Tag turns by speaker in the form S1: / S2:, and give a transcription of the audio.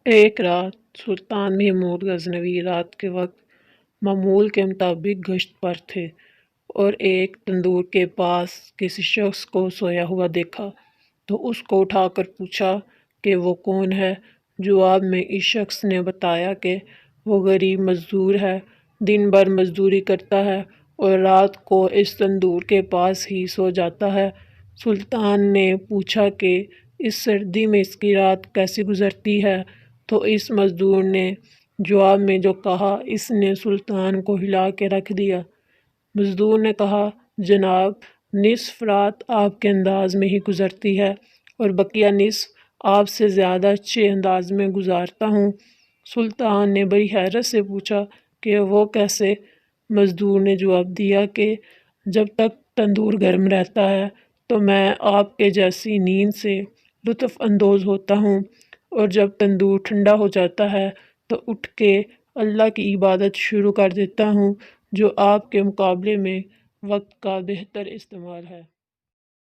S1: ایک رات سلطان محمود غزنوی رات کے وقت معمول کے مطابق گشت پر تھے اور ایک تندور کے پاس کسی شخص کو سویا ہوا دیکھا تو اس کو اٹھا کر پوچھا کہ وہ کون ہے۔ جواب میں اس شخص نے بتایا کہ وہ غریب مزدور ہے، دن بھر مزدوری کرتا ہے اور رات کو اس تندور کے پاس ہی سو جاتا ہے۔ سلطان نے پوچھا کہ اس سردی میں اس کی رات کیسی گزرتی ہے، تو اس مزدور نے جواب میں جو کہا اس نے سلطان کو ہلا کے رکھ دیا۔ مزدور نے کہا، جناب، نصف رات آپ کے انداز میں ہی گزرتی ہے اور بقیہ نصف آپ سے زیادہ اچھے انداز میں گزارتا ہوں۔ سلطان نے بڑی حیرت سے پوچھا کہ وہ کیسے؟ مزدور نے جواب دیا کہ جب تک تندور گرم رہتا ہے تو میں آپ کے جیسی نیند سے لطف اندوز ہوتا ہوں، اور جب تندور ٹھنڈا ہو جاتا ہے تو اٹھ کے اللہ کی عبادت شروع کر دیتا ہوں، جو آپ کے مقابلے میں وقت کا بہتر استعمال ہے۔